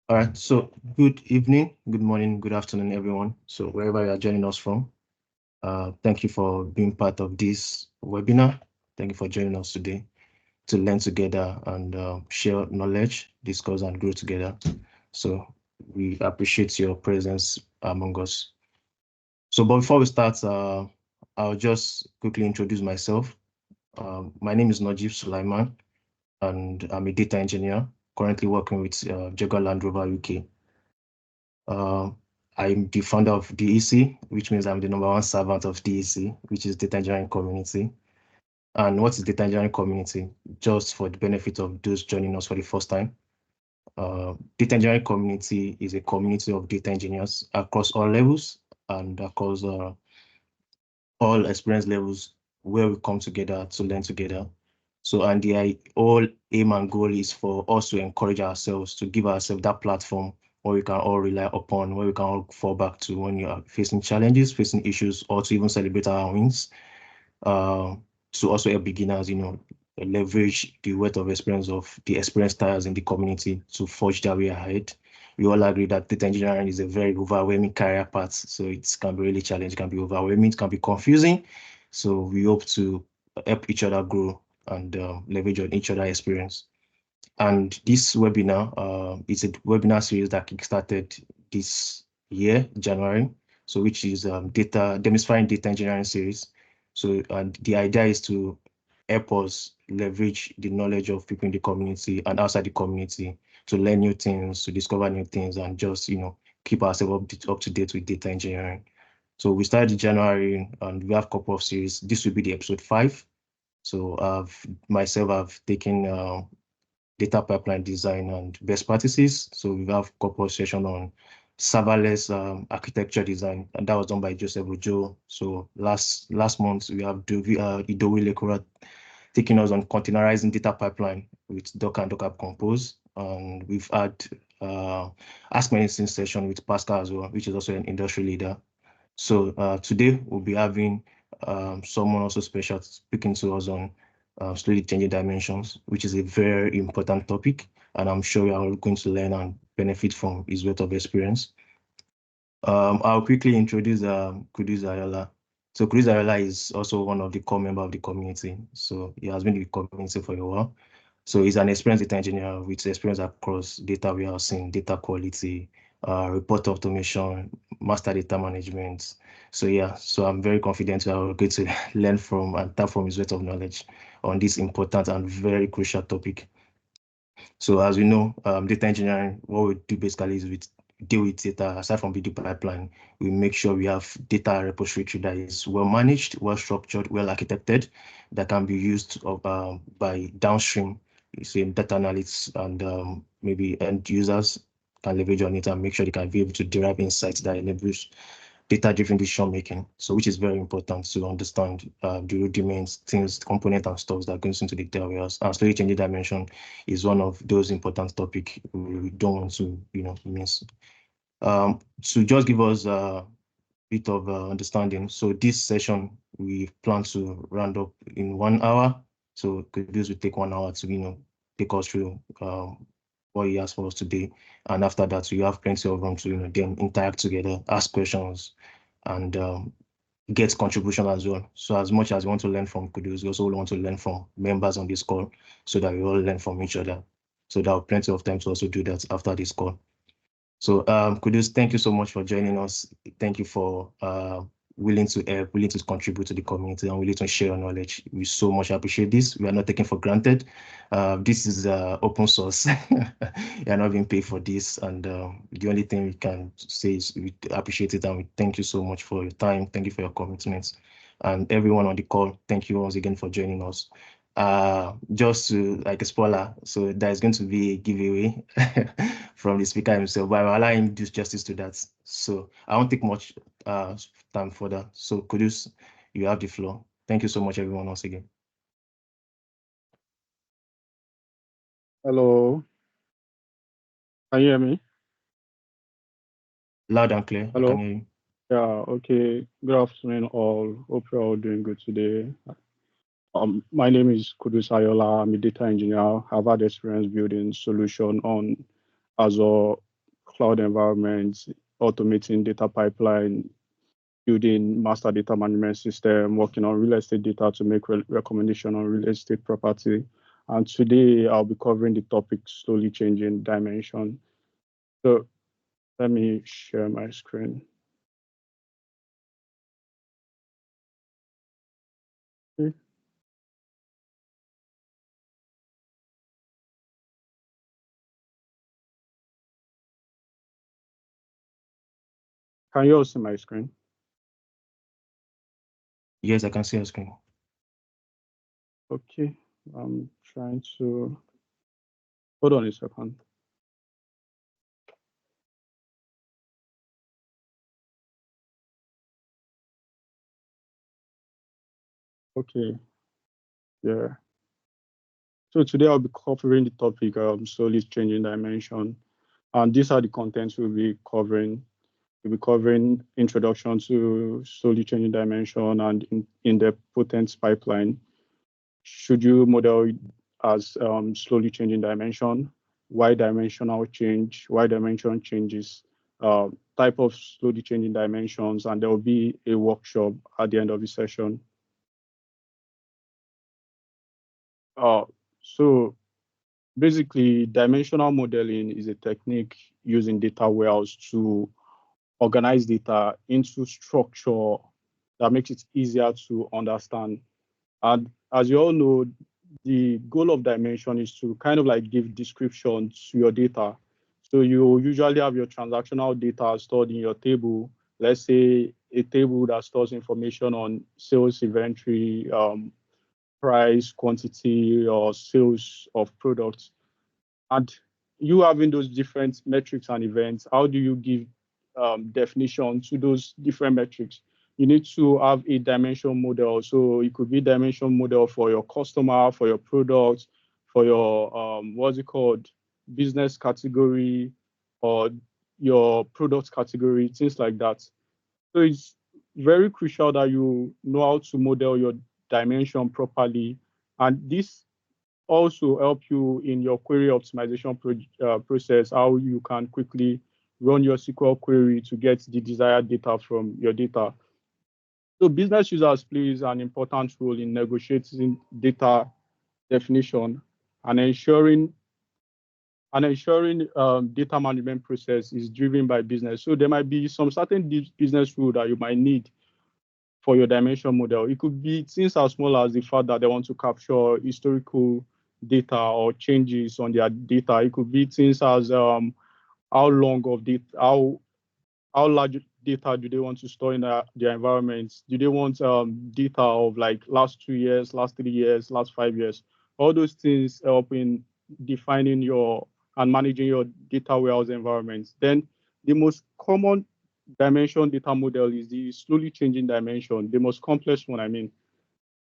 All right, so good evening, good morning, good afternoon, everyone. So wherever you are joining us from, thank you for being part of this webinar. Thank you for joining us today to learn together and share knowledge, discuss and grow together. So we appreciate your presence among us. So, but before we start, I'll just quickly introduce myself. My name is Najeeb Sulaiman, and I'm a data engineer currently working with Jaguar Land Rover UK. Uh, I'm the founder of DEC, which means I'm the number one servant of DEC, which is Data Engineering Community. And what is Data Engineering Community? Just for the benefit of those joining us for the first time. Data Engineering Community is a community of data engineers across all levels and across all experience levels where we come together to learn together. So, and the whole aim and goal is for us to encourage ourselves, to give ourselves that platform where we can all rely upon, where we can all fall back to when you are facing challenges, facing issues, or to even celebrate our wins. Uh, to also help beginners, leverage the wealth of experience of the experienced tires in the community to forge their way ahead. We all agree that data engineering is a very overwhelming career path, so it can be really challenging, it can be overwhelming, it can be confusing. So we hope to help each other grow and leverage on each other experience. And this webinar is a webinar series that kickstarted this year, January, so which is demystifying data engineering series. So, and the idea is to help us leverage the knowledge of people in the community and outside the community to learn new things, to discover new things, and just, keep ourselves up to date with data engineering. So we started in January and we have a couple of series. This will be the episode 5. So I've taken data pipeline design and best practices. So we have a couple of sessions on serverless architecture design, and that was done by Joseph Ojo. So last month we have Idowu Lekura taking us on containerizing data pipeline with Docker and Docker Compose, and we've had Ask Me Anything session with Pascal as well, which is also an industry leader. So today we'll be having someone also special speaking to us on slowly changing dimensions, which is a very important topic. And I'm sure we are all going to learn and benefit from his wealth of experience. I'll quickly introduce Kudus Ayola. So Kudus Ayola is also one of the core members of the community. So he has been in the community for a while. So he's an experienced data engineer with experience across data warehousing, data quality, report automation, master data management. So yeah, so I'm very confident we are going to learn from and tap from his wealth of knowledge on this important and very crucial topic. So as we know, data engineering, what we do basically is we deal with data. Aside from building pipeline, we make sure we have data repository that is well managed, well structured, well architected, that can be used by downstream, say data analysts and maybe end users can leverage on it and make sure they can be able to derive insights that enables data-driven decision making. So which is very important to understand the rudiments, things, component and stuff that goes into the data warehouse. And slowly changing dimension is one of those important topics we don't want to, miss. To just give us a bit of understanding. So this session, we plan to round up in 1 hour. So this will take 1 hour to, take us through what he asked for us today. And after that, we have plenty of room to, then interact together, ask questions, and get contribution as well. So as much as we want to learn from Kudus, we also want to learn from members on this call so that we all learn from each other. So there are plenty of time to also do that after this call. So Kudus, thank you so much for joining us. Thank you for willing to help, willing to contribute to the community and willing to share your knowledge. We so much appreciate this. We are not taken for granted. This is open source. You are not being paid for this. And the only thing we can say is we appreciate it and we thank you so much for your time. Thank you for your commitment. And everyone on the call, thank you once again for joining us. Just to like a spoiler, so there's going to be a giveaway from the speaker himself, but I'll allow him to do justice to that. So I won't take much time further. So Kudus, you have the floor. Thank you so much, everyone, once again. Hello, can you hear me? Loud and clear, I can Hello. hear you. Yeah, okay. Good afternoon, all. Hope you're all doing good today. My name is Kudus Ayola. I'm a data engineer. I've had experience building solution on Azure cloud environments, automating data pipeline, building master data management system, working on real estate data to make recommendation on real estate property. And today I'll be covering the topic slowly changing dimension. So let me share my screen. Okay. Can you all see my screen? Yes, I can see your screen. Okay, I'm trying to, hold on a second. Okay, yeah. So today I'll be covering the topic slowly changing dimension. And these are the contents we'll be covering. We'll be covering introduction to slowly changing dimension and in the potent pipeline. Should you model it as slowly changing dimension? Why dimensional change? Why dimension changes? Type of slowly changing dimensions, and there will be a workshop at the end of the session. So basically, dimensional modeling is a technique using data warehouse to organize data into structure that makes it easier to understand. And as you all know, the goal of dimension is to kind of like give description to your data. So you usually have your transactional data stored in your table. Let's say a table that stores information on sales inventory, price, quantity, or sales of products. And you having those different metrics and events, how do you give definition to those different metrics? You need to have a dimension model. So it could be dimension model for your customer, for your product, for your what's it called, business category, or your product category, things like that. So it's very crucial that you know how to model your dimension properly. And this also help you in your query optimization process, how you can quickly run your SQL query to get the desired data from your data. So business users plays an important role in negotiating data definition and ensuring data management process is driven by business. So there might be some certain business rule that you might need for your dimension model. It could be things as small as the fact that they want to capture historical data or changes on their data. It could be things as how long of data, how large data do they want to store in their environments? Do they want data of like last 2 years, last 3 years, last 5 years? All those things help in defining your and managing your data warehouse environments. Then the most common dimension data model is the slowly changing dimension, the most complex one, I mean.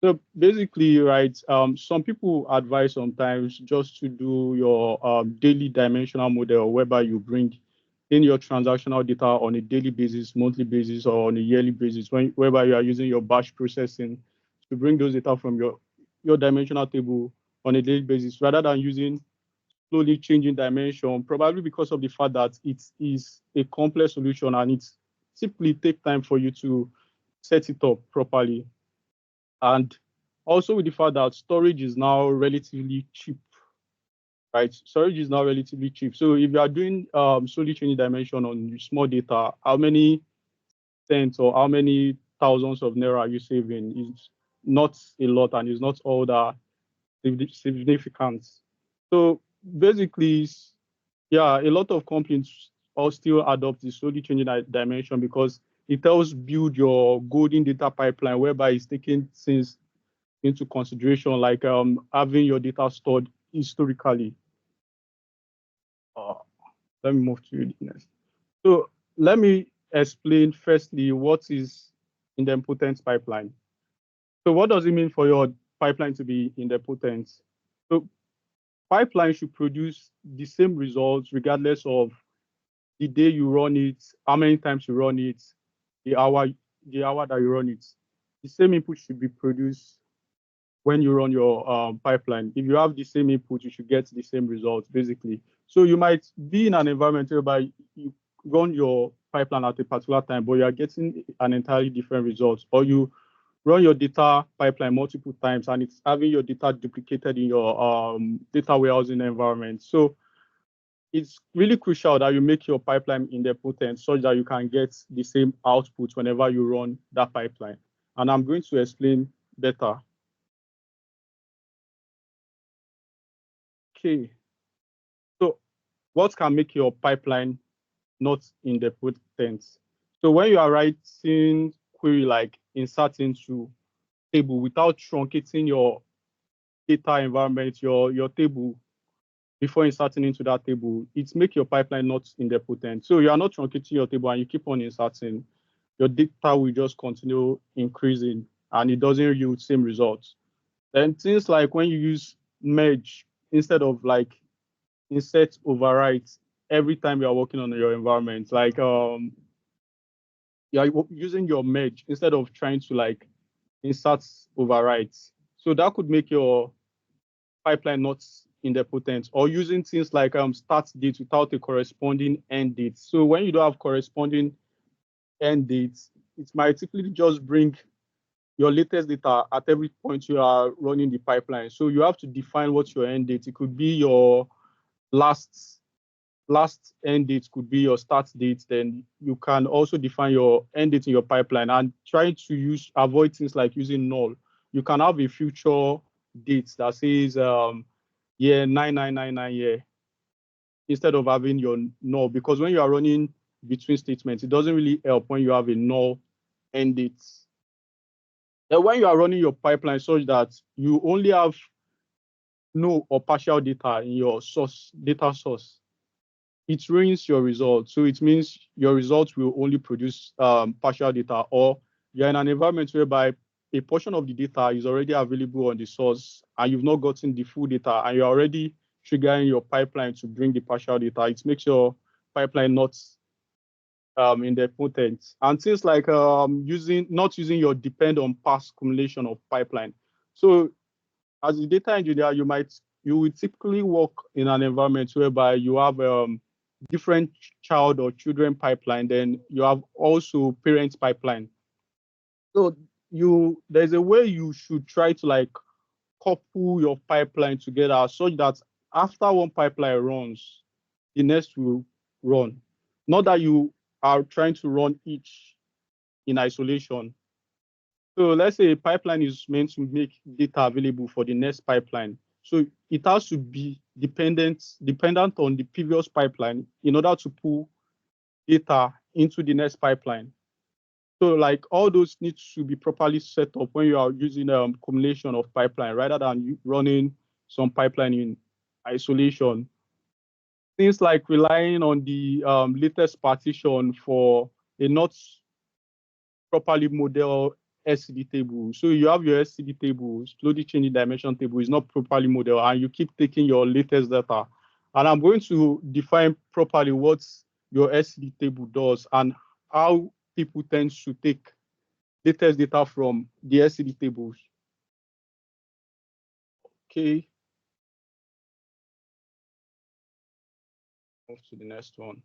So basically, right, some people advise sometimes just to do your daily dimensional model, whereby you bring in your transactional data on a daily basis, monthly basis, or on a yearly basis, whereby you are using your batch processing to bring those data from your dimensional table on a daily basis, rather than using slowly changing dimension, probably because of the fact that it is a complex solution and it typically take time for you to set it up properly. And also with the fact that storage is now relatively cheap, right? Storage is now relatively cheap. So if you are doing slowly changing dimension on small data, how many cents or how many thousands of naira are you saving is not a lot and is not all that significant. So basically, yeah, a lot of companies all still adopt the slowly changing dimension because it helps build your golden data pipeline, whereby it's taking things into consideration, like having your data stored historically. Uh, Let me move to the next. So let me explain firstly what is idempotent pipeline. So what does it mean for your pipeline to be idempotent? So pipeline should produce the same results regardless of the day you run it, how many times you run it, the hour, the hour that you run it. The same input should be produced when you run your pipeline. If you have the same input, you should get the same results, basically. So you might be in an environment whereby you run your pipeline at a particular time, but you are getting an entirely different result, or you run your data pipeline multiple times and it's having your data duplicated in your data warehousing environment. So it's really crucial that you make your pipeline idempotent such that you can get the same output whenever you run that pipeline. And I'm going to explain better. Okay. So what can make your pipeline not idempotent? So when you are writing query like insert into table without truncating your data environment, your table before inserting into that table, it makes your pipeline not idempotent. So you are not truncating your table and you keep on inserting, your data will just continue increasing and it doesn't yield same results. Then things like when you use merge instead of like insert overwrite every time you are working on your environment, like you are using your merge instead of trying to like insert overwrite. So that could make your pipeline not idempotent, or using things like start date without a corresponding end date. So when you don't have corresponding end dates, it might typically just bring your latest data at every point you are running the pipeline. So you have to define what's your end date. It could be your last end date, could be your start date. Then you can also define your end date in your pipeline and try to avoid things like using null. You can have a future date that says year 9999 year instead of having your null, because when you are running between statements, it doesn't really help when you have a null end date. And when you are running your pipeline such that you only have no or partial data in your data source, it ruins your results. So it means your results will only produce partial data, or you're in an environment whereby a portion of the data is already available on the source and you've not gotten the full data and you're already triggering your pipeline to bring the partial data. It makes your pipeline not idempotent. And things like not using your depend on past accumulation of pipeline. So as a data engineer, you will typically work in an environment whereby you have different child or children pipeline, then you have also parent pipeline. So there's a way you should try to like couple your pipeline together such that after one pipeline runs, the next will run. Not that you are trying to run each in isolation. So let's say a pipeline is meant to make data available for the next pipeline. So it has to be dependent on the previous pipeline in order to pull data into the next pipeline. So like all those need to be properly set up when you are using a combination of pipeline rather than you running some pipeline in isolation. Things like relying on the latest partition for a not properly model SCD table. So you have your SCD table, slowly changing dimension table is not properly modeled, and you keep taking your latest data. And I'm going to define properly what your SCD table does and how people tend to take latest data from the SCD tables. Okay. Move to the next one.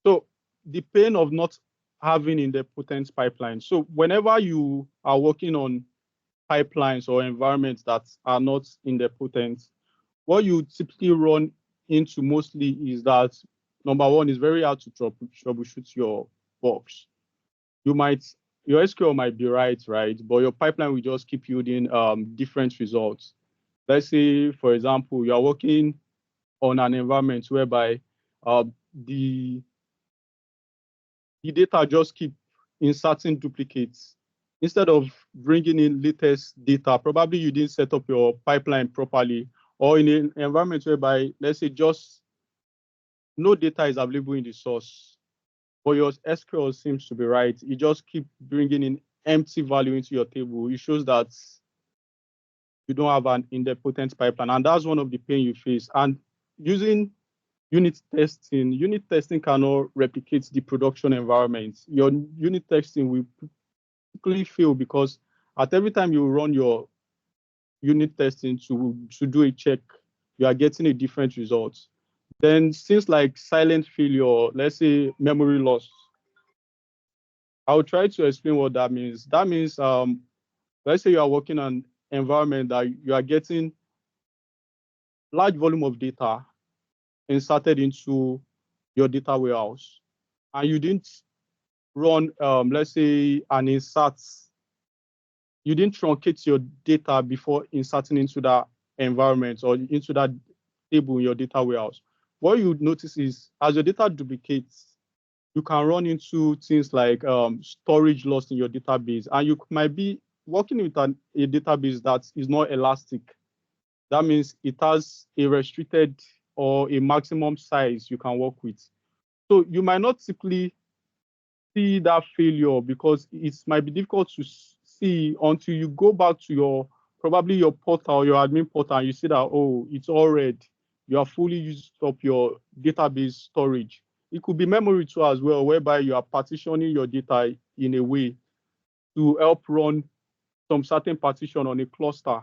So the pain of not having idempotent pipeline. So whenever you are working on pipelines or environments that are not idempotent, what you typically run into mostly is that number one, is very hard to troubleshoot your bugs. Your SQL might be right, but your pipeline will just keep yielding different results. Let's say, for example, you are working on an environment whereby the data just keep inserting duplicates instead of bringing in latest data. Probably you didn't set up your pipeline properly, or in an environment whereby, let's say, just no data is available in the source, but your SQL seems to be right. You just keep bringing in empty value into your table. It shows that you don't have an idempotent pipeline, and that's one of the pain you face. And using unit testing cannot replicate the production environment. Your unit testing will quickly fail because at every time you run your unit testing to do a check, you are getting a different result. Then things like silent failure, let's say memory loss. I'll try to explain what that means. That means, let's say you are working on environment that you are getting large volume of data inserted into your data warehouse, and you didn't run, let's say, an insert. You didn't truncate your data before inserting into that environment or into that table in your data warehouse. What you notice is as your data duplicates, you can run into things like storage loss in your database, and you might be working with a database that is not elastic. That means it has a restricted or a maximum size you can work with. So you might not typically see that failure because it might be difficult to see until you go back to your probably your portal, your admin portal, and you see that, oh, it's all red. You have fully used up your database storage. It could be memory too as well, whereby you are partitioning your data in a way to help run some certain partition on a cluster.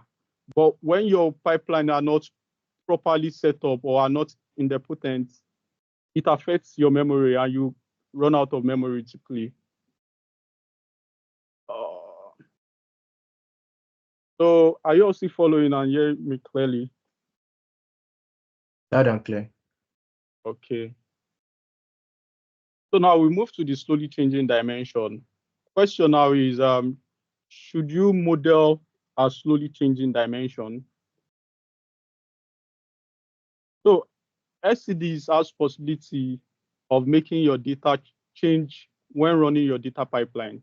But when your pipeline are not properly set up or are not independent, it affects your memory and you run out of memory typically. Uh, so are you also following and hearing me clearly? Loud and clear. Okay. So now we move to the slowly changing dimension. Question now is, should you model a slowly changing dimension? So SCDs has possibility of making your data change when running your data pipeline.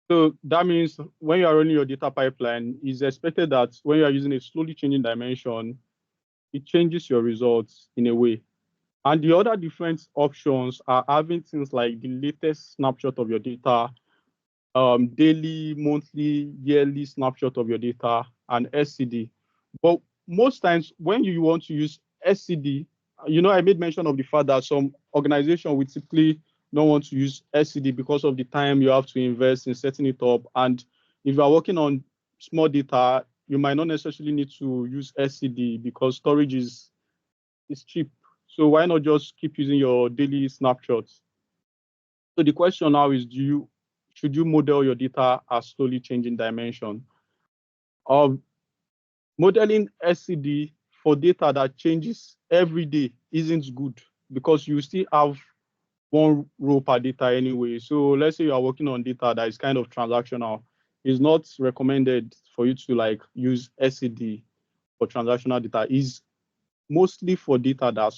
So that means when you are running your data pipeline, it's expected that when you are using a slowly changing dimension, it changes your results in a way. And the other different options are having things like the latest snapshot of your data, daily, monthly, yearly snapshot of your data, and SCD. But most times when you want to use SCD, I made mention of the fact that some organization will typically don't want to use SCD because of the time you have to invest in setting it up. And if you are working on small data, you might not necessarily need to use SCD because storage is cheap. So why not just keep using your daily snapshots? So the question now is, should you model your data as slowly changing dimension? Modeling SCD for data that changes every day isn't good because you still have one row per data anyway. So let's say you are working on data that is kind of transactional. It's not recommended for you to like use SCD for transactional data. It's mostly for data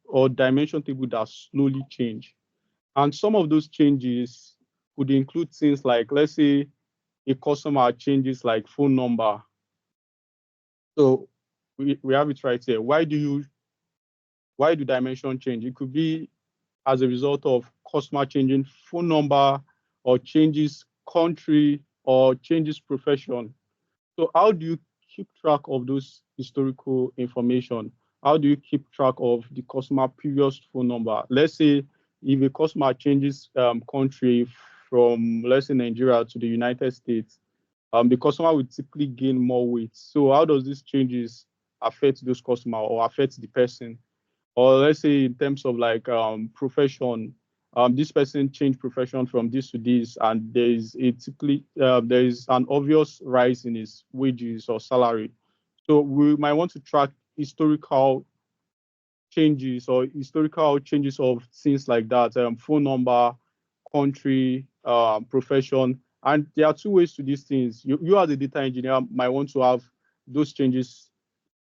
or dimension table that slowly change. And some of those changes could include things like, let's say a customer changes like phone number. So we have it right here. Why do dimension change? It could be as a result of customer changing phone number or changes country or changes profession. So how do you keep track of those historical information? How do you keep track of the customer previous phone number? Let's say if a customer changes country from, let's say, Nigeria to the United States, the customer will typically gain more weight. So how does these changes affect those customer or affect the person? Or let's say in terms of like profession, this person changed profession from this to this, and there is an obvious rise in his wages or salary. So we might want to track historical changes or historical changes of things like that, phone number, country, profession. And there are two ways to these things. You as a data engineer might want to have those changes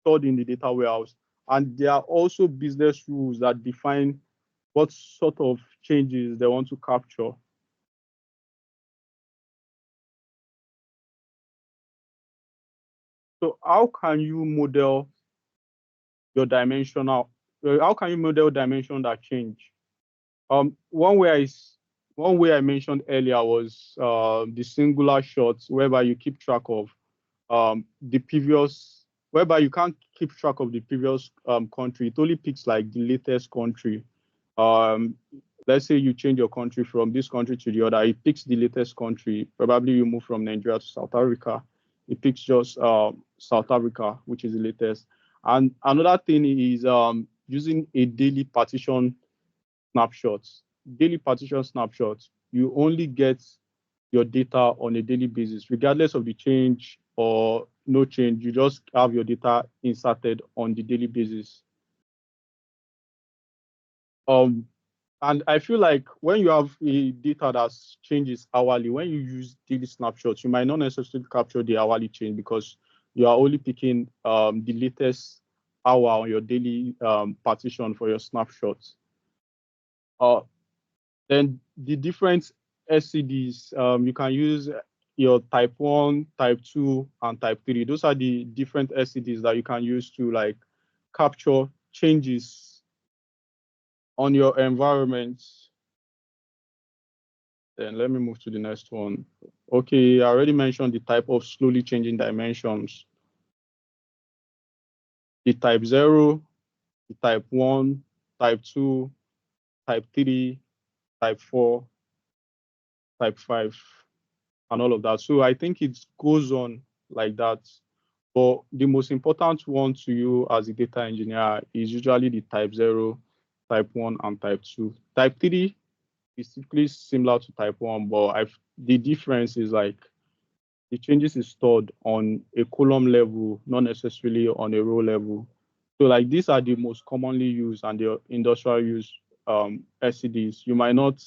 stored in the data warehouse. And there are also business rules that define what sort of changes they want to capture. So how can you model your dimensional? How can you model dimension that change? Um, one way I one way I mentioned earlier was the singular shots, whereby you keep track of the previous, whereby you can't keep track of the previous country. It only picks like the latest country. Um, let's say you change your country from this country to the other. It picks the latest country. Probably you move from Nigeria to South Africa. It picks just South Africa, which is the latest. And another thing is using a daily partition snapshot. Daily partition snapshot, you only get your data on a daily basis, regardless of the change or no change. You just have your data inserted on the daily basis. And I feel like when you have a data that changes hourly, when you use daily snapshots, you might not necessarily capture the hourly change because you are only picking the latest hour on your daily partition for your snapshots. Then the different SCDs, you can use your type 1, type 2, and type 3. Those are the different SCDs that you can use to like capture changes on your environment. Then let me move to the next one. Okay, I already mentioned the type of slowly changing dimensions. The type 0, the type 1, type 2, type 3, type 4, type 5, and all of that. So I think it goes on like that. But the most important one to you as a data engineer is usually the type 0, type 1, and type 2. Type 3 is typically similar to type 1, but the difference is like the changes is stored on a column level, not necessarily on a row level. So like these are the most commonly used and the industrial use SCDs. You might not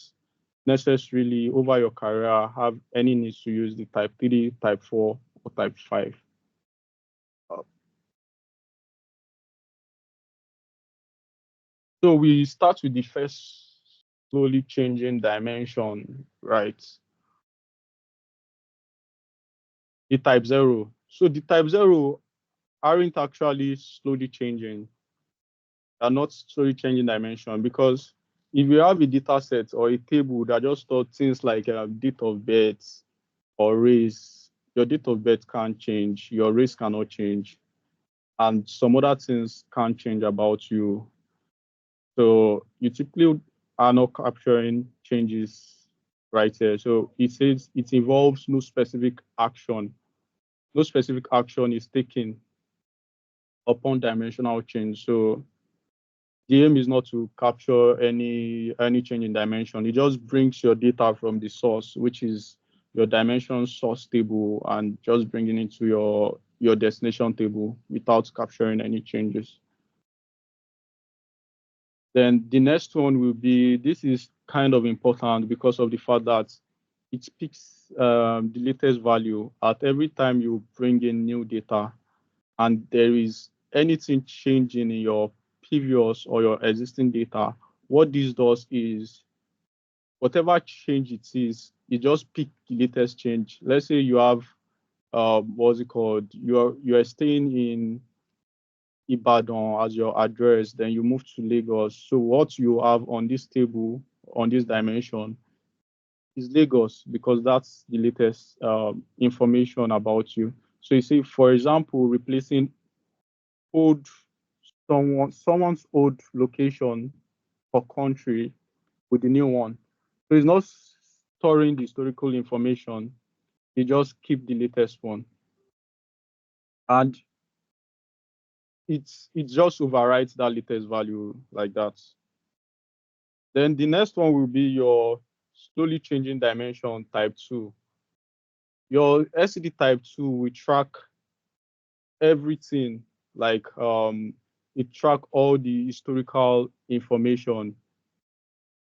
necessarily over your career have any needs to use the type 3, type 4, or type 5. So we start with the first slowly changing dimension, right? The type 0. So the type 0 aren't actually slowly changing, are not slowly changing dimension, because if you have a data set or a table that just stores things like date of birth or race, your date of birth can't change, your race cannot change, and some other things can't change about you. So you typically are not capturing changes right here. So it says it involves no specific action. No specific action is taken upon dimensional change. So the aim is not to capture any change in dimension. It just brings your data from the source, which is your dimension source table, and just bringing it to your destination table without capturing any changes. Then the next one will be, this is kind of important because of the fact that it picks the latest value at every time you bring in new data, and there is anything changing in your previous or your existing data. What this does is whatever change it is, it just pick the latest change. Let's say you have what's it called? You are staying in Ibadan as your address, then you move to Lagos. So what you have on this table, on this dimension, is Lagos, because that's the latest information about you. So you see, for example, replacing old someone's old location or country with the new one. So it's not storing the historical information. They just keep the latest one, and it just overwrites that latest value like that. Then the next one will be your slowly changing dimension type 2. Your SCD type 2 will track everything, like it track all the historical information.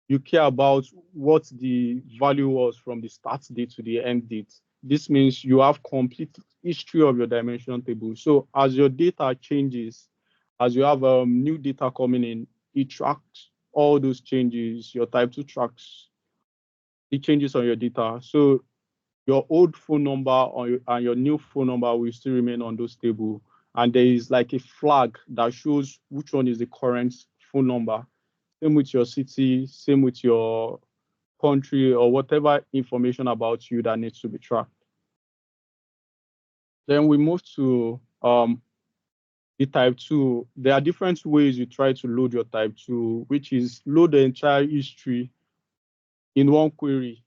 You care about what the value was from the start date to the end date. This means you have complete history of your dimension table. So as your data changes, as you have new data coming in, it tracks all those changes. Your type 2 tracks the changes on your data. So your old phone number and your new phone number will still remain on those table. And there is like a flag that shows which one is the current phone number. Same with your city, same with your country, or whatever information about you that needs to be tracked. Then we move to the type 2. There are different ways you try to load your type 2, which is load the entire history in one query.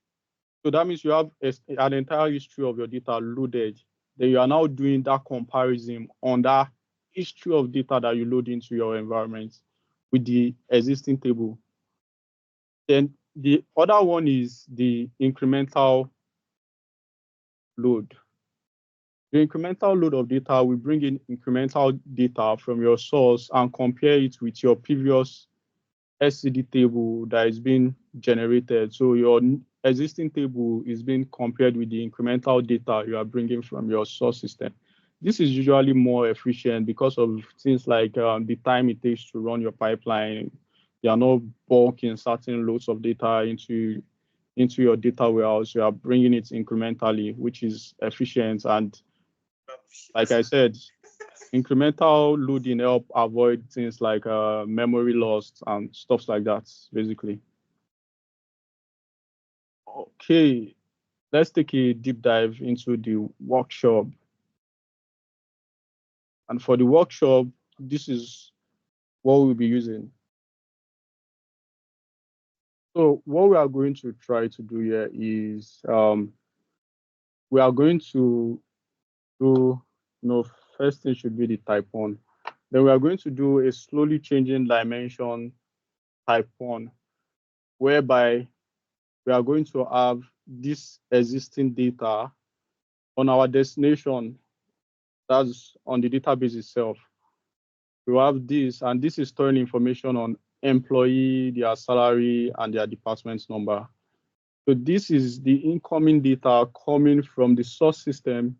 So that means you have an entire history of your data loaded. Then you are now doing that comparison on that history of data that you load into your environment with the existing table. Then the other one is the incremental load. The incremental load of data will bring in incremental data from your source and compare it with your previous SCD table that is being generated. So your existing table is being compared with the incremental data you are bringing from your source system. This is usually more efficient because of things like the time it takes to run your pipeline. You are not bulking certain loads of data into your data warehouse. You are bringing it incrementally, which is efficient. And like I said, incremental loading help avoid things like memory loss and stuff like that, basically. Okay, let's take a deep dive into the workshop. And for the workshop, this is what we'll be using. So what we are going to try to do here is we are going to do, first thing should be the type 1. Then we are going to do a slowly changing dimension type 1, whereby we are going to have this existing data on our destination, that's on the database itself. We have this, and this is storing information on employee, their salary, and their department number. So this is the incoming data coming from the source system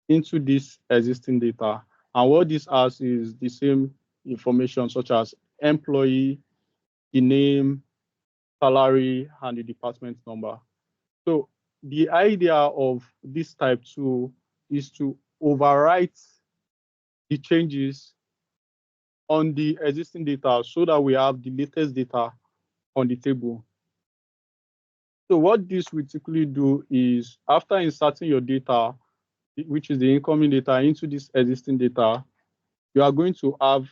into this existing data. And what this has is the same information such as employee, the name, salary, and the department number. So the idea of this type 2 is to overwrite the changes on the existing data so that we have the latest data on the table. So what this will typically do is after inserting your data, which is the incoming data, into this existing data, you are going to have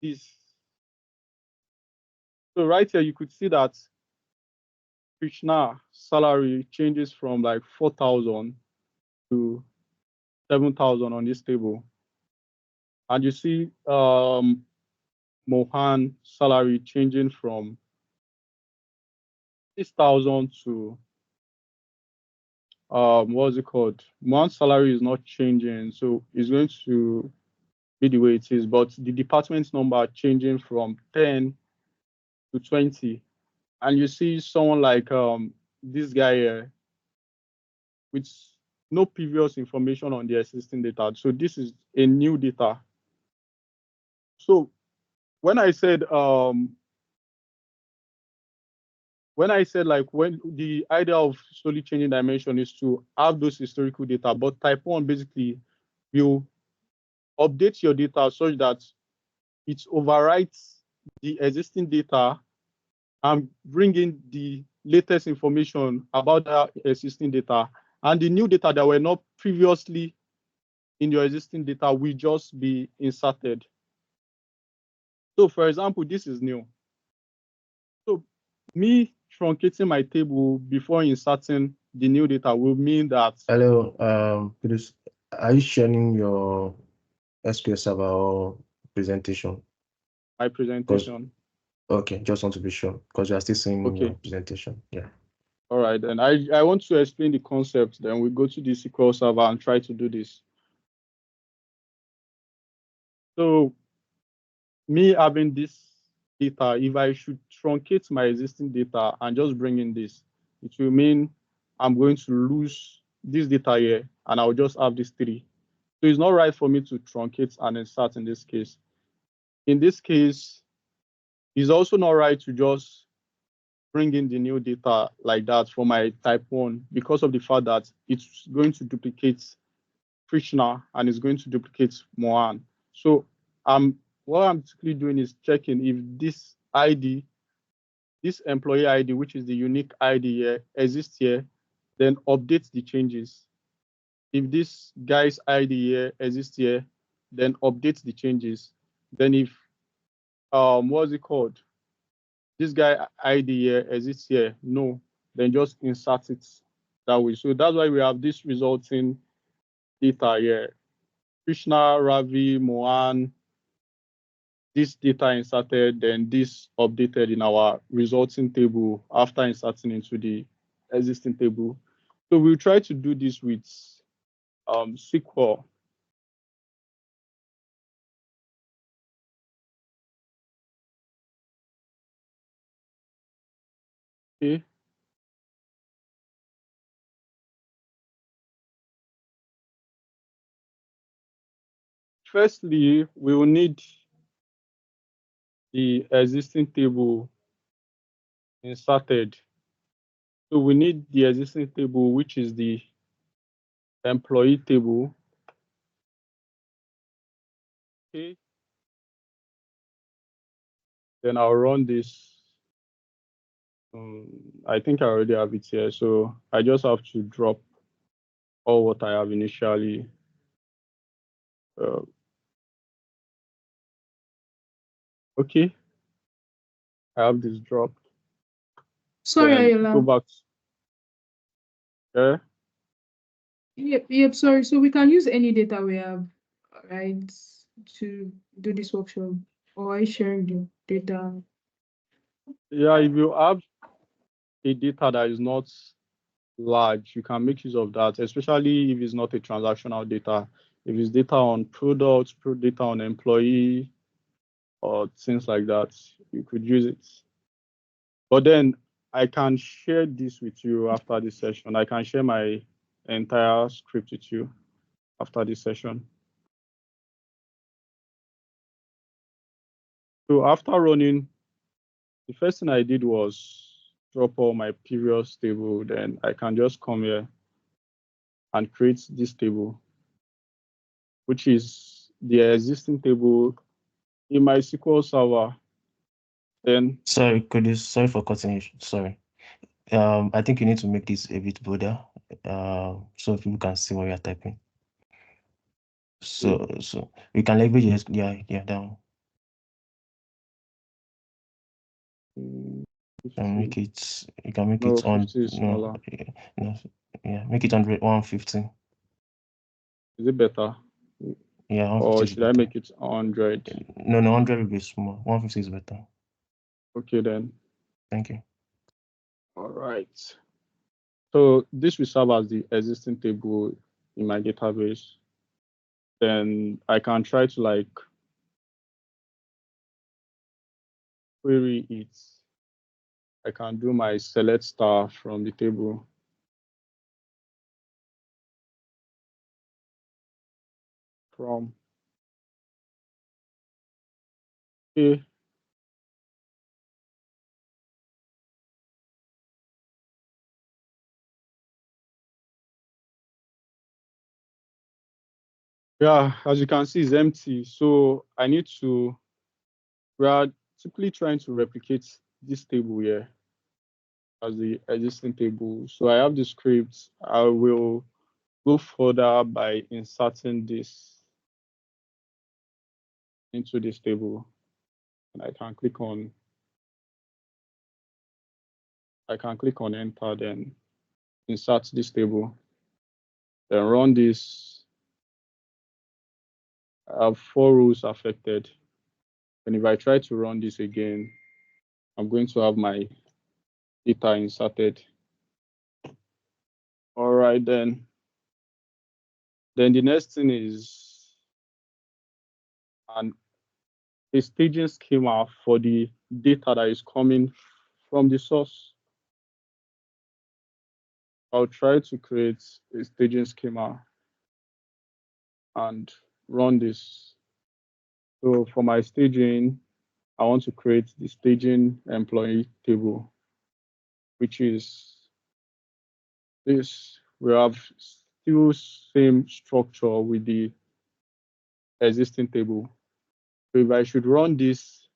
this. So right here, you could see that Krishna salary changes from like 4,000 to 7,000 on this table. And you see Mohan salary changing from 6,000 to what's it called? Mohan's salary is not changing, so it's going to be the way it is, but the department number changing from 10 to 20. And you see someone like this guy here with no previous information on the existing data. So this is a new data. So when I said like when the idea of slowly changing dimension is to have those historical data, but type 1 basically will update your data such that it overwrites the existing data and bring in the latest information about that existing data, and the new data that were not previously in your existing data will just be inserted. So for example, this is new. So me truncating my table before inserting the new data will mean that. Hello, please, are you sharing your SQL Server or presentation? My presentation. Okay, just want to be sure because you are still seeing your Okay. presentation. Yeah. All right, then I want to explain the concept. Then we go to the SQL Server and try to do this. So me having this data, if I should truncate my existing data and just bring in this, it will mean I'm going to lose this data here and I'll just have this 3. So it's not right for me to truncate and insert in this case. In this case, it's also not right to just bring in the new data like that for my type 1 because of the fact that it's going to duplicate Krishna and it's going to duplicate Mohan. So what I'm typically doing is checking if this ID, this employee ID, which is the unique ID here, exists here, then update the changes. If this guy's ID here exists here, then update the changes. Then if what's it called? This guy ID here exists here, no, then just insert it that way. So that's why we have this resulting data here. Krishna, Ravi, Mohan, this data inserted, then this updated in our resulting table after inserting into the existing table. So we'll try to do this with SQL. Okay. Firstly, we will need the existing table inserted. So we need the existing table, which is the employee table. Okay. Then I'll run this. I think I already have it here. So I just have to drop all what I have initially. Uh, okay. I have this dropped. Sorry, Then go Ayola. back. Yeah. Yep, sorry. So we can use any data we have, right, to do this workshop. Or are you sharing the data? Yeah. If you have a data that is not large, you can make use of that, especially if it's not a transactional data. If it's data on products, data on employee, or things like that, you could use it. But then I can share this with you after this session. I can share my entire script with you after this session. So after running, the first thing I did was drop all my previous table. Then I can just come here and create this table, which is the existing table in my SQL Server. Then Sorry, sorry for cutting you. Sorry. I think you need to make this a bit bolder, so people can see what you're typing. So we can leverage it. Yeah, down. And make it. You can make no, it on. 50 is No, smaller. no. Yeah, make it 150. Is it better? Yeah, 150 Or is should I better. make it 100? No, 100 will be small. 150 is better. Okay, then. Thank you. All right. So this will serve as the existing table in my database. Then I can try to like query it. I can do my select star from the table. From okay. Yeah, as you can see, it's empty. So I need to, we are simply trying to replicate this table here as the existing table. So I have the script. I will go further by inserting this into this table. And I can click on enter, then insert this table, then run this. I have 4 rows affected. And if I try to run this again, I'm going to have my data inserted. All right, then. Then the next thing is a staging schema for the data that is coming from the source. I'll try to create a staging schema and run this. So for my staging, I want to create the staging employee table, which is this. We have still same structure with the existing table. So if I should run this,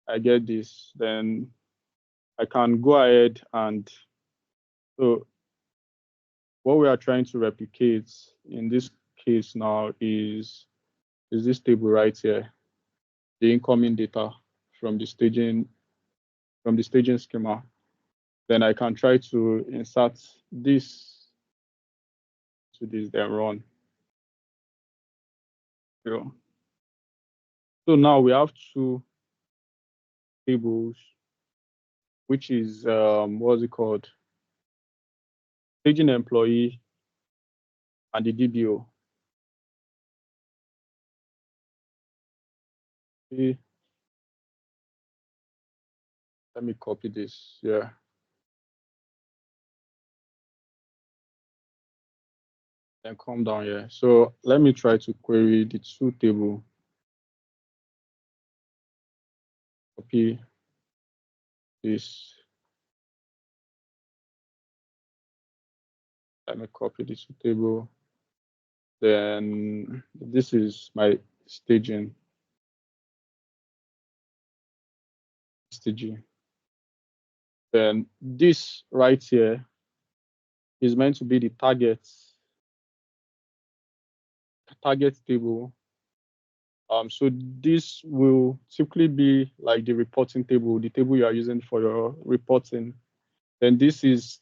I get this, then I can go ahead and so what we are trying to replicate in this case now is this table right here, the incoming data from the staging schema. Then I can try to insert this to this, then run. Yeah. So now we have two tables, which is what's it called? Staging employee and the DBO. Okay, let me copy this. Yeah. And come down here. So let me try to query the two table. Copy this. Let me copy this table. Then this is my staging. Staging. Then this right here is meant to be the target table. So this will typically be like the reporting table, the table you are using for your reporting. Then this is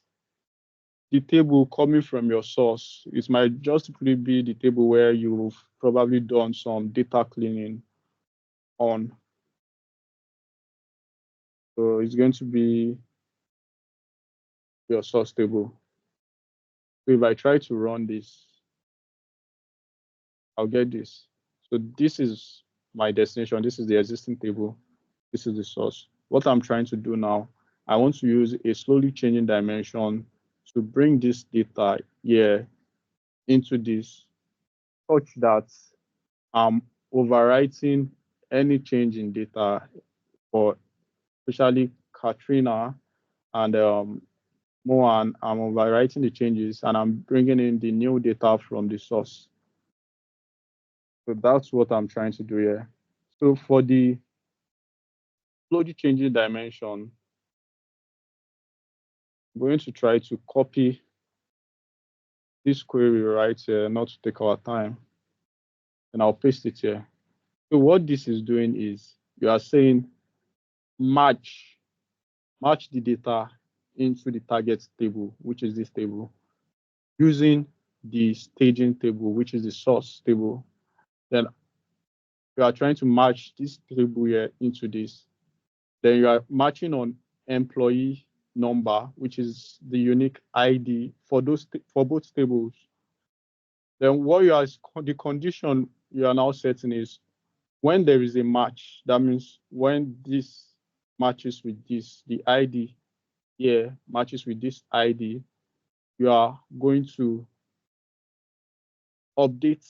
the table coming from your source. It might just simply be the table where you've probably done some data cleaning on. So it's going to be your source table. So if I try to run this, I'll get this. So this is my destination. This is the existing table. This is the source. What I'm trying to do now, I want to use a slowly changing dimension to bring this data here into this such that I'm overwriting any change in data for especially Katrina and Moan. I'm overwriting the changes and I'm bringing in the new data from the source. So that's what I'm trying to do here. So for the slowly changing dimension, I'm going to try to copy this query right here, not to take our time, and I'll paste it here. So what this is doing is you are saying match the data into the target table, which is this table, using the staging table, which is the source table. Then you are trying to match this table here into this. Then you are matching on employee number, which is the unique ID for both tables. Then what you are the condition you are now setting is when there is a match. That means when this matches with this, the ID here matches with this ID, you are going to update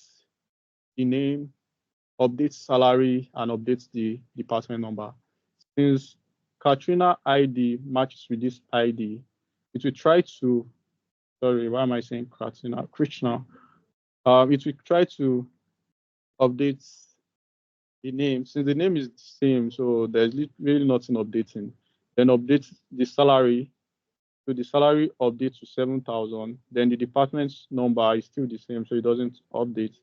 the name, update salary, and update the department number. Since Katrina ID matches with this ID, it will try to, sorry, why am I saying Katrina? Krishna. It will try to update the name. Since the name is the same, so there's really nothing updating. Then update the salary. So the salary updates to 7,000. Then the department's number is still the same, so it doesn't update.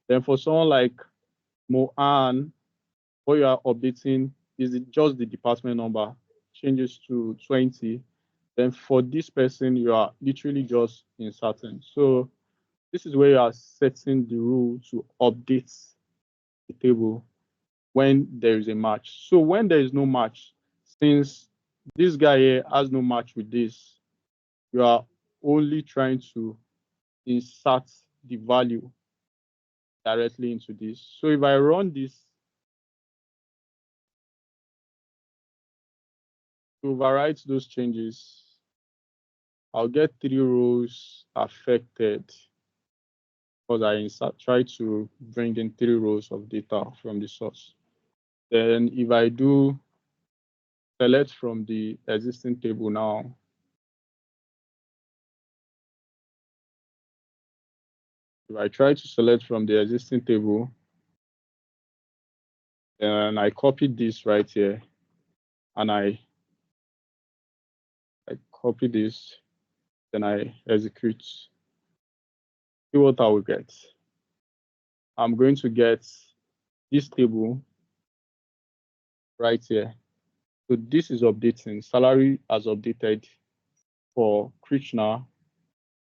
Then for someone like Moan, what you are updating is just the department number, changes to 20. Then for this person, you are literally just inserting. So this is where you are setting the rule to update the table when there is a match. So when there is no match, since this guy here has no match with this, you are only trying to insert the value directly into this. So if I run this to overwrite those changes, I'll get 3 rows affected because I try to bring in 3 rows of data from the source. Then if I do select from the existing table now, if I try to select from the existing table, then I copy this right here and I copy this, then I execute. See what I will get. I'm going to get this table right here. So this is updating. Salary has updated for Krishna.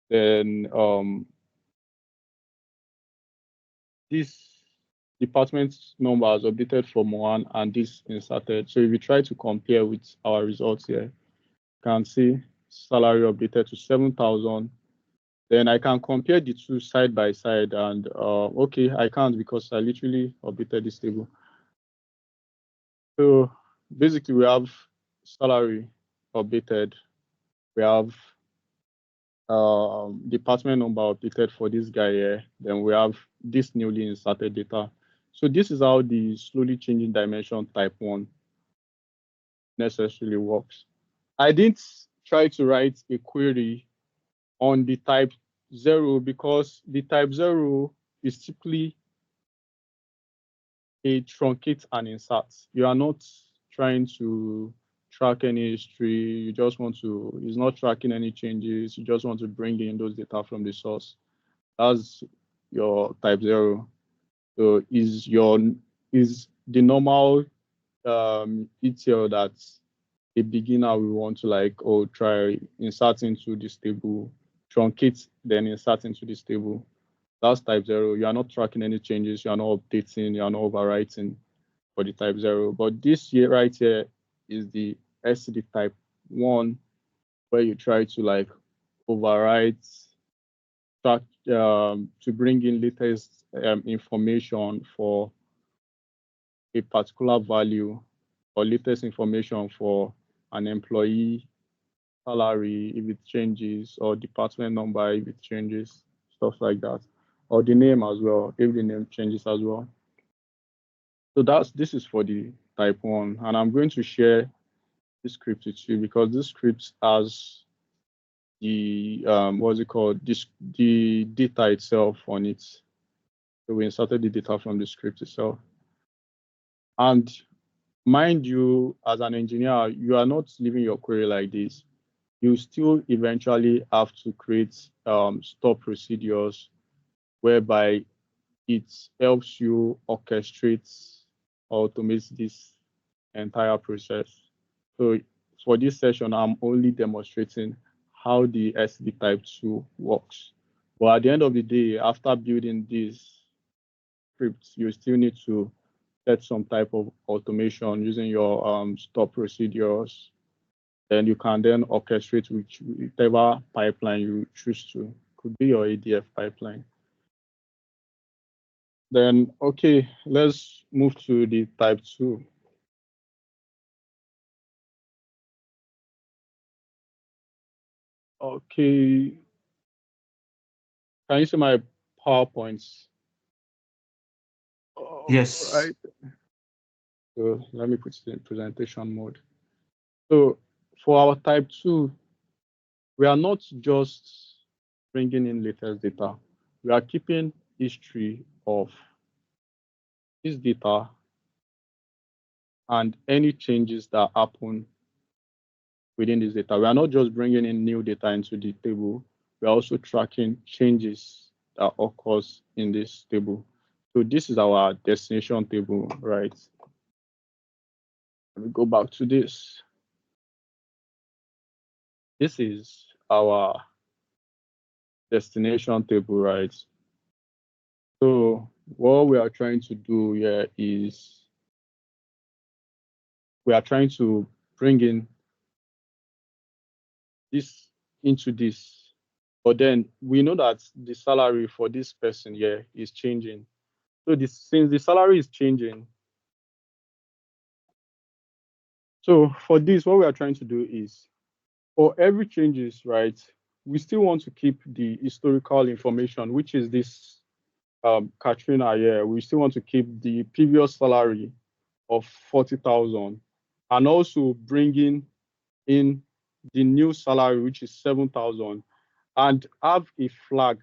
Then this department numbers updated from 1 and this inserted. So if you try to compare with our results here, you can see salary updated to 7,000. Then I can compare the two side by side, and okay, I can't because I literally updated this table. So basically we have salary updated, we have department number updated for this guy here, then we have this newly inserted data. So this is how the slowly changing dimension type 1 necessarily works. I didn't try to write a query on the type 0 because the type 0 is typically a truncate and insert. You are not trying to track any history. You just want to, it's not tracking any changes. You just want to bring in those data from the source. That's your type 0. So is the normal ETL that a beginner will want to like, oh, try insert into this table, truncate, then insert into this table. That's type 0. You are not tracking any changes. You are not updating. You are not overwriting for the type 0. But this here right here is the SCD type 1, where you try to like overwrite, track, to bring in latest information for a particular value, or latest information for an employee salary if it changes, or department number if it changes, stuff like that, or the name as well if the name changes as well. So this is for the type 1, and I'm going to share this script with you because this script has the what's it called, the data itself on it. So we inserted the data from the script itself. And mind you, as an engineer, you are not leaving your query like this. You still eventually have to create stop procedures whereby it helps you orchestrate or automate this entire process. So for this session, I'm only demonstrating how the SD type 2 works. But at the end of the day, after building these scripts, you still need to set some type of automation using your stop procedures. Then you can then orchestrate whichever pipeline you choose to. Could be your ADF pipeline. Then, okay, let's move to the type 2. Okay. Can you see my PowerPoints? Yes. Right. So let me put it in presentation mode. So for our type 2, we are not just bringing in latest data. We are keeping history of this data and any changes that happen within this data. We are not just bringing in new data into the table. We are also tracking changes that occurs in this table. So this is our destination table, right? Let me go back to this. This is our destination table, right? So what we are trying to do here is we are trying to bring in this into this, but then we know that the salary for this person here is changing. So since the salary is changing, so for this, what we are trying to do is for every changes, right, we still want to keep the historical information, which is this Katrina here. We still want to keep the previous salary of 40,000 and also bringing in the new salary, which is 7,000, and have a flag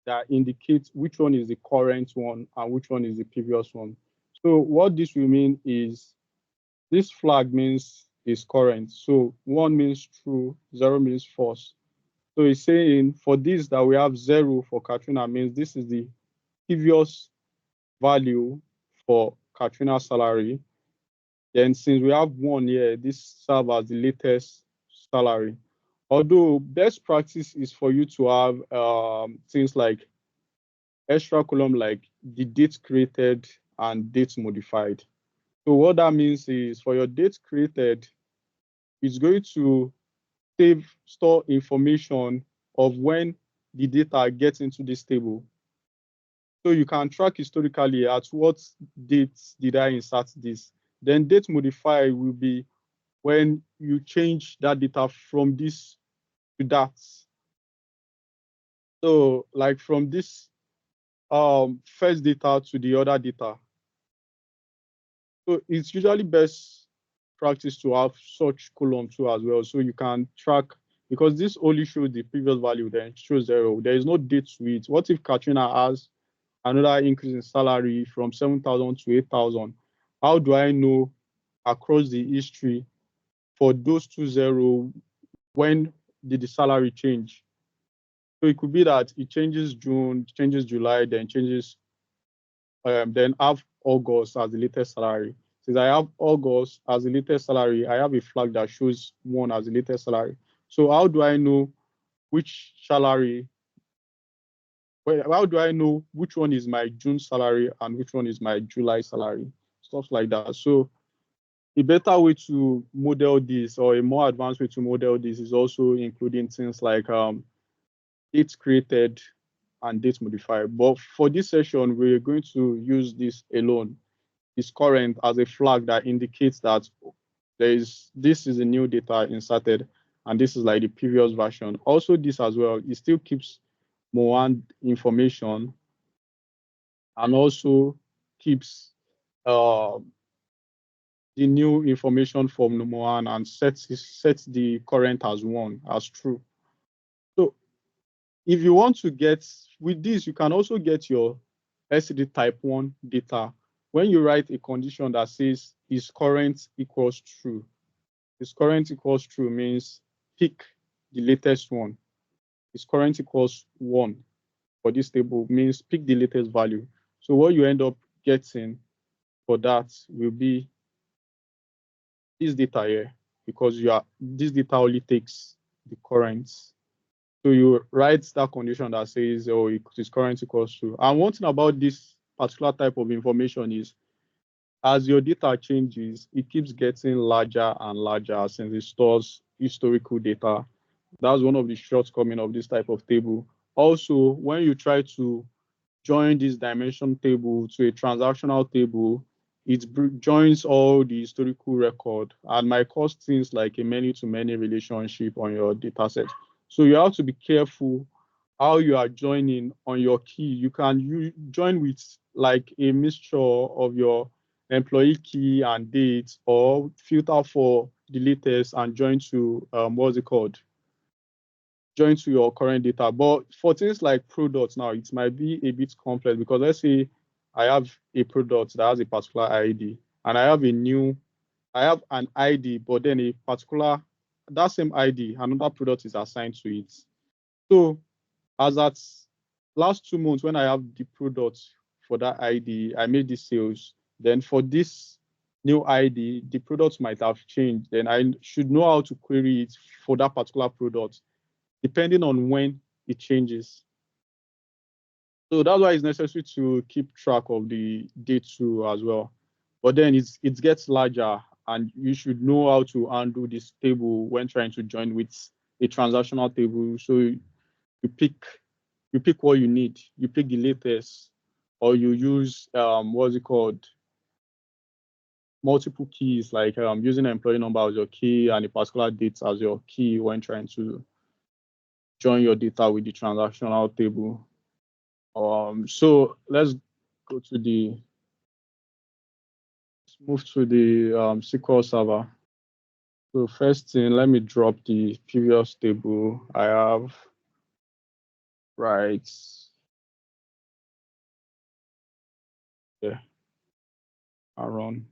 that indicates which one is the current one and which one is the previous one. So what this will mean is this flag means is current. So 1 means true, 0 means false. So it's saying for this that we have 0 for Katrina means this is the previous value for Katrina's salary. Then since we have 1 here, this serves as the latest salary. Although best practice is for you to have things like extra column like the date created and date modified. So what that means is for your date created, it's going to store information of when the data gets into this table. So you can track historically at what dates did I insert this. Then date modify will be when you change that data from this to that. So like from this first data to the other data. So it's usually best practice to have such column too as well. So you can track, because this only shows the previous value, then shows 0. There is no date to it. What if Katrina has another increase in salary from 7,000 to 8,000? How do I know across the history for those 2 0 when did the salary change? So it could be that it changes June, changes July, then changes, then have August as the latest salary. Since I have August as the latest salary, I have a flag that shows 1 as the latest salary. So how do I know which salary? Well, how do I know which one is my June salary and which one is my July salary? Stuff like that. So a better way to model this, or a more advanced way to model this, is also including things like dates created and date modified. But for this session, we're going to use this alone, this current, as a flag that indicates that this is a new data inserted, and this is like the previous version. Also, this as well, it still keeps Moan information, and also keeps uh, the new information from Moan, and sets the current as 1, as true. So if you want to get, with this, you can also get your SCD type 1 data when you write a condition that says is current equals true. Is current equals true means pick the latest one. Is current equals 1 for this table means pick the latest value. So what you end up getting for that will be this data here, because this data only takes the current. So you write that condition that says, oh, it is current equals true. And one thing about this particular type of information is, as your data changes, it keeps getting larger and larger since it stores historical data. That's one of the shortcomings of this type of table. Also, when you try to join this dimension table to a transactional table, it joins all the historical record and might cause things like a many-to-many relationship on your data set. So you have to be careful how you are joining on your key. You can join with like a mixture of your employee key and date, or filter for the latest and join to what's it called? Join to your current data. But for things like products now, it might be a bit complex, because let's say I have a product that has a particular ID, and I have an ID, but then that same ID, another product is assigned to it. So as at last 2 months, when I have the product for that ID, I made the sales. Then for this new ID, the product might have changed. Then I should know how to query it for that particular product, depending on when it changes. So that's why it's necessary to keep track of the date too as well. But then it gets larger, and you should know how to handle this table when trying to join with a transactional table. So you pick what you need. You pick the latest, or you use what's it called? Multiple keys, like using an employee number as your key and a particular date as your key when trying to join your data with the transactional table. So let's move to the SQL Server. So first thing, let me drop the previous table I have. Right. Yeah. Around.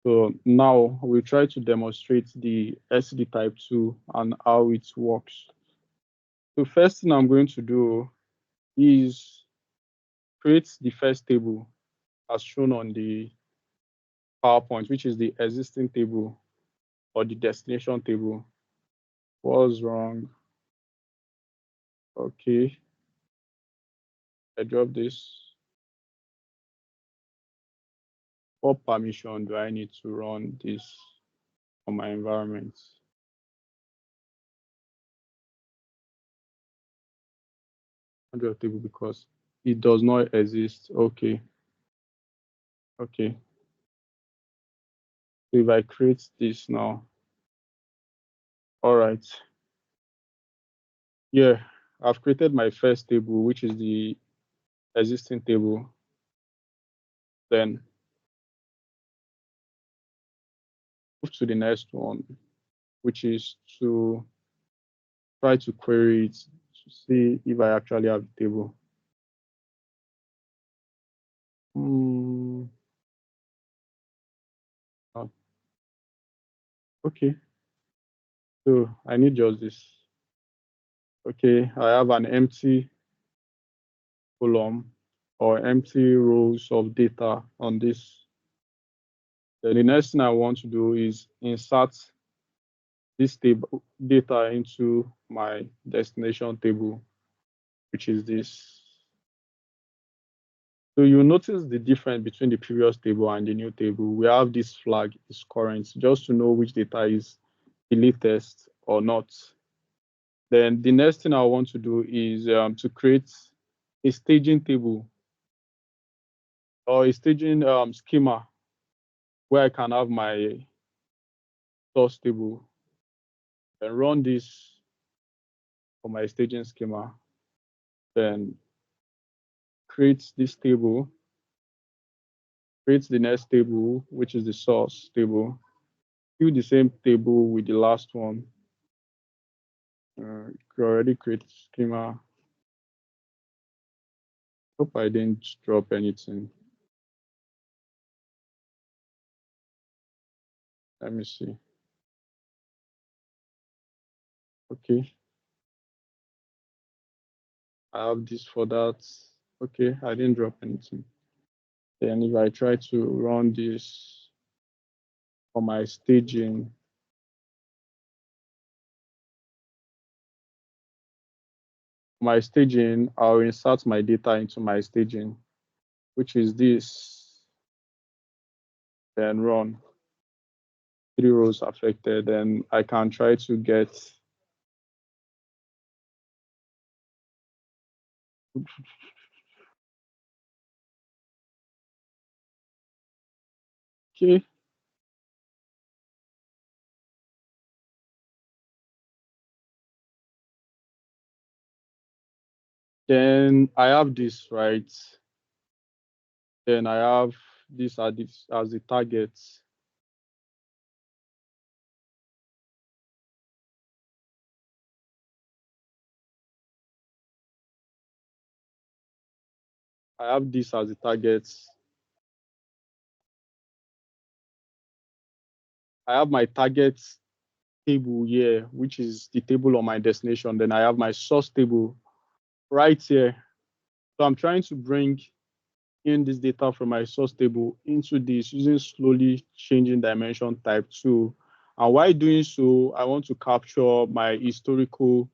So now we try to demonstrate the SD type 2 and how it works. So first thing I'm going to do is create the first table as shown on the PowerPoint, which is the existing table or the destination table. What's wrong? Okay. I drop this. what permission do I need to run this on my environment? Table because it does not exist. Okay. Okay. So if I create this now, all right. Yeah, I've created my first table, which is the existing table. Then move to the next one, which is to try to query it to see if I actually have the table. Okay, so I need just this. Okay, I have an empty column or empty rows of data on this. Then the next thing I want to do is insert this table data into my destination table, which is this. So you notice the difference between the previous table and the new table. We have this flag is current, just to know which data is the latest or not. Then the next thing I want to do is to create a staging table or a staging schema where I can have my source table and run this for my staging schema. Then create this table, create the next table, which is the source table. Do the same table with the last one. You already create schema. Hope I didn't drop anything. Let me see. Okay. I have this for that. Okay, I didn't drop anything. Then if I try to run this for my staging, I'll insert my data into my staging, which is this, then run. 3 rows affected, and I can try to get okay. Then I have this, right? Then I have this as the target. I have this as the target. I have my target table here, which is the table on my destination. Then I have my source table right here. So I'm trying to bring in this data from my source table into this using slowly changing dimension type 2. And while doing so, I want to capture my historical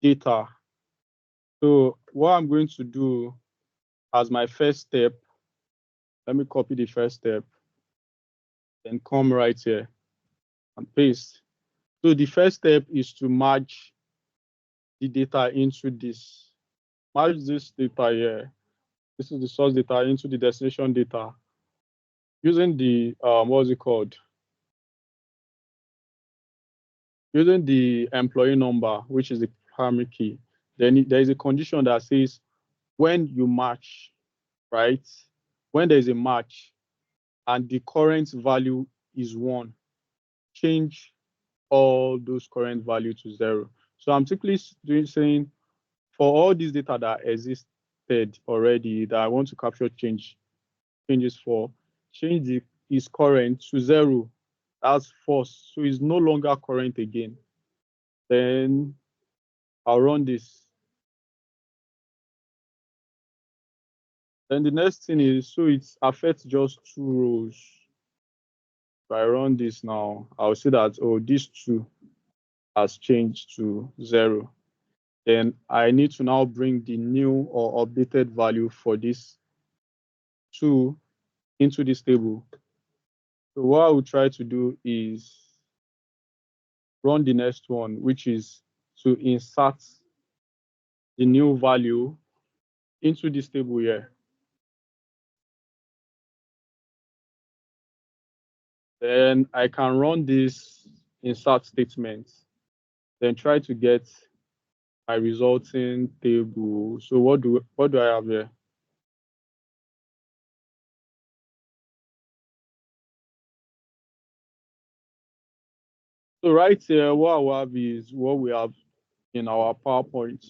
data. So what I'm going to do as my first step, let me copy the first step, then come right here and paste. So the first step is to merge the data into this. Merge this data here. This is the source data into the destination data using the, what's it called? Using the employee number, which is the primary key. Then there is a condition that says when you match, right? When there is a match and the current value is 1, change all those current value to 0. So I'm simply saying for all these data that existed already that I want to capture changes for, change is current to 0. That's false. So it's no longer current again. Then I'll run this. Then the next thing is, so it affects just 2 rows. If I run this now, I'll see that, oh, this 2 has changed to 0. Then I need to now bring the new or updated value for this 2 into this table. So what I will try to do is run the next one, which is to insert the new value into this table here. Then I can run this insert statement, then try to get my resulting table. So what do I have here? So right here, what I have is what we have in our PowerPoint,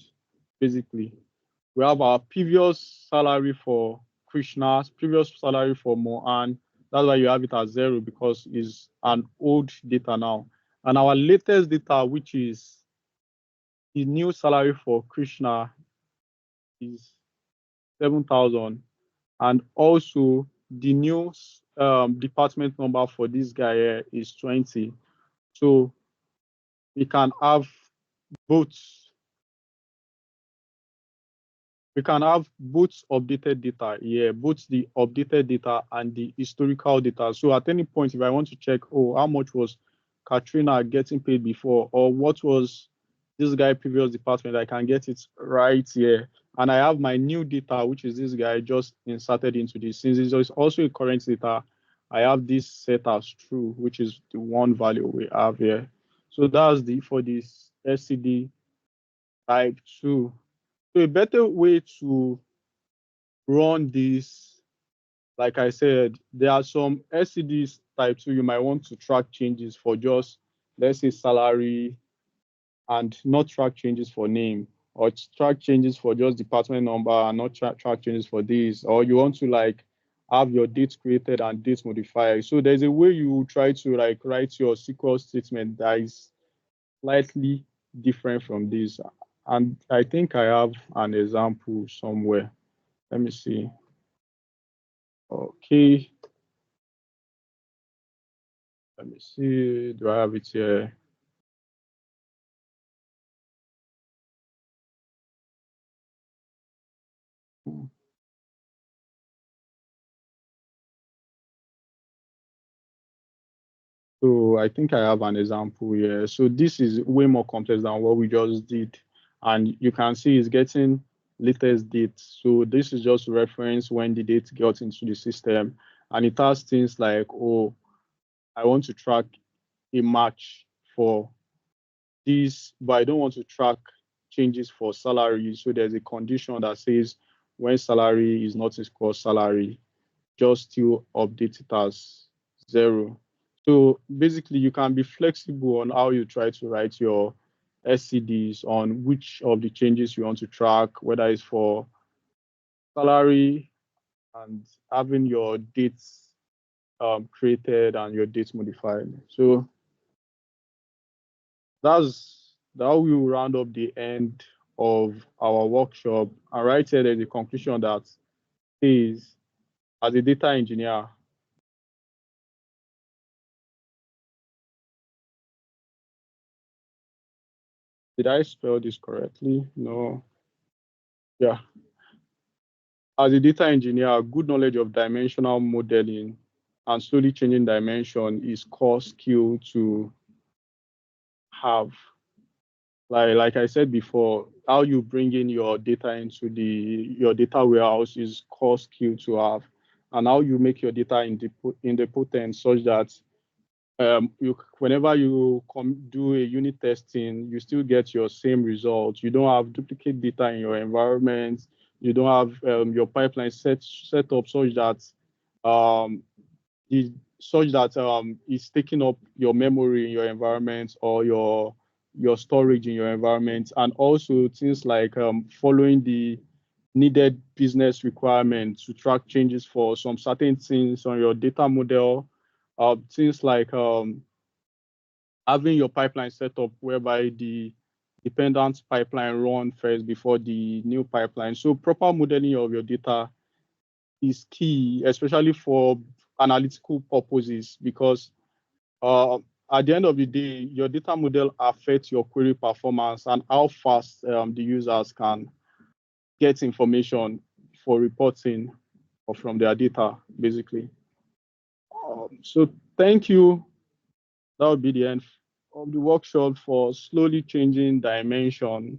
basically. We have our previous salary for Krishna, previous salary for Mohan. That's why you have it as 0 because it's an old data now. And our latest data, which is the new salary for Krishna, is 7,000. And also the new department number for this guy here is 20. So we can have both updated data here, both the updated data and the historical data. So at any point, if I want to check, oh, how much was Katrina getting paid before, or what was this guy previous department, I can get it right here. And I have my new data, which is this guy just inserted into this. Since it's also a current data, I have this set as true, which is the one value we have here. So that's for this SCD type 2. So a better way to run this, like I said, there are some SCDs type 2 you might want to track changes for just, let's say, salary, and not track changes for name, or track changes for just department number and not track changes for this, or you want to like have your dates created and dates modified. So there's a way you try to like write your SQL statement that is slightly different from this. And I think I have an example somewhere. Let me see. Okay. Let me see. Do I have it here? So I think I have an example here. So this is way more complex than what we just did. And you can see it's getting latest date. So this is just reference when the date got into the system. And it has things like, oh, I want to track a match for this, but I don't want to track changes for salary. So there's a condition that says when salary is not equal salary, just still update it as 0. So basically, you can be flexible on how you try to write your SCDs on which of the changes you want to track, whether it's for salary and having your dates created and your dates modified. So that's that will round up the end of our workshop. And right here, there's a conclusion that says, as a data engineer, did I spell this correctly? No. Yeah. As a data engineer, good knowledge of dimensional modeling and slowly changing dimension is core skill to have. Like I said before, how you bring in your data into your data warehouse is core skill to have, and how you make your data independent such that whenever you do a unit testing, you still get your same results. You don't have duplicate data in your environment. You don't have your pipeline set up such that um, it's taking up your memory in your environment or your storage in your environment, and also things like following the needed business requirements to track changes for some certain things on your data model. Things like having your pipeline set up whereby the dependent pipeline run first before the new pipeline. So proper modeling of your data is key, especially for analytical purposes, because uh, at the end of the day, your data model affects your query performance and how fast the users can get information for reporting or from their data, basically. So thank you. That will be the end of the workshop for slowly changing dimension.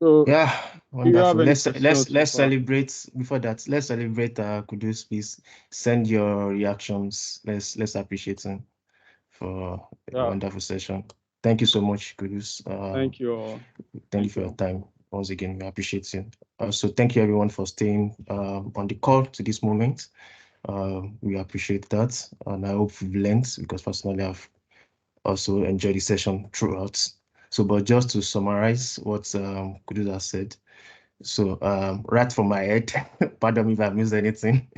So Yeah, do you have wonderful. any Let's questions so far? celebrate before that. Let's celebrate Kudus, please. Send your reactions. Let's appreciate him for a Yeah, wonderful session. Thank you so much, Kudus. thank you. Thank you Thank for your you. time. Once again, we appreciate you. So thank you everyone for staying on the call to this moment. We appreciate that, and I hope we've learned, because personally I've also enjoyed the session throughout. So, but just to summarize what Kudus has said. So, right from my head, pardon me if I missed anything.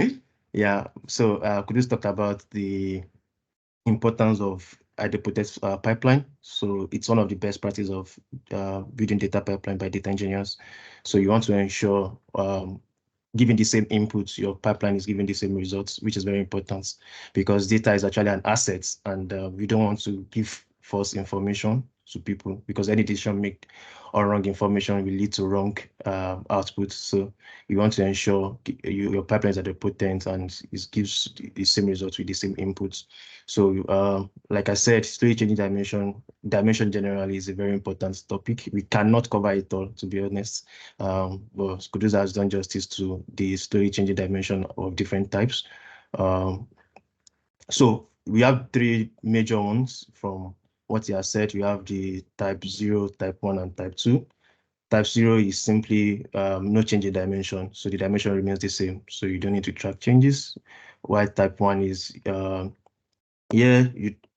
Yeah. So, Kudus talked about the importance of idempotent pipeline. So it's one of the best practices of building data pipeline by data engineers. So you want to ensure giving the same inputs, your pipeline is giving the same results, which is very important, because data is actually an asset, and we don't want to give false information to people, because any decision made or wrong information will lead to wrong output. So you want to ensure your pipelines are potent and it gives the same results with the same inputs. So like I said, story changing dimension generally is a very important topic. We cannot cover it all, to be honest. But Kudus has done justice to the story changing dimension of different types. So we have three major ones from what he has said. We have the type 0, type 1, and type 2. Type 0 is simply no change in dimension. So the dimension remains the same. So you don't need to track changes. While type 1 is, yeah,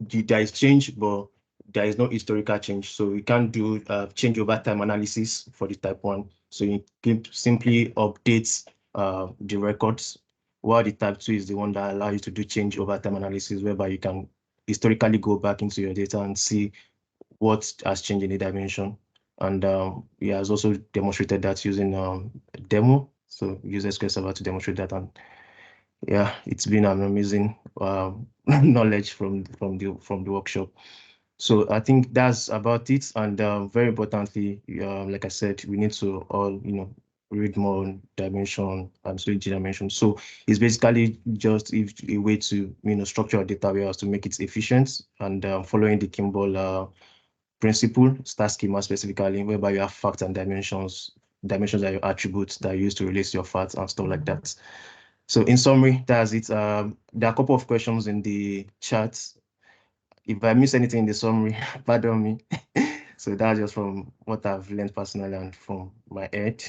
there is change, but there is no historical change. So you can't do change over time analysis for the type 1. So you can simply update the records, while the type 2 is the one that allows you to do change over time analysis, whereby you can historically go back into your data and see what has changed in the dimension. And he has also demonstrated that using demo. So use SQL Server to demonstrate that. And yeah, it's been an amazing knowledge from the workshop. So I think that's about it. And very importantly, like I said, we need to all read more on dimension and storage dimension. So it's basically just a way to structure a data warehouse to make it efficient, and following the Kimball principle, star schema specifically, whereby you have facts and dimensions are your attributes that are used to relate to your facts and stuff like that. So in summary, that's it. There are a couple of questions in the chat. If I miss anything in the summary, pardon me. So that's just from what I've learned personally and from my head.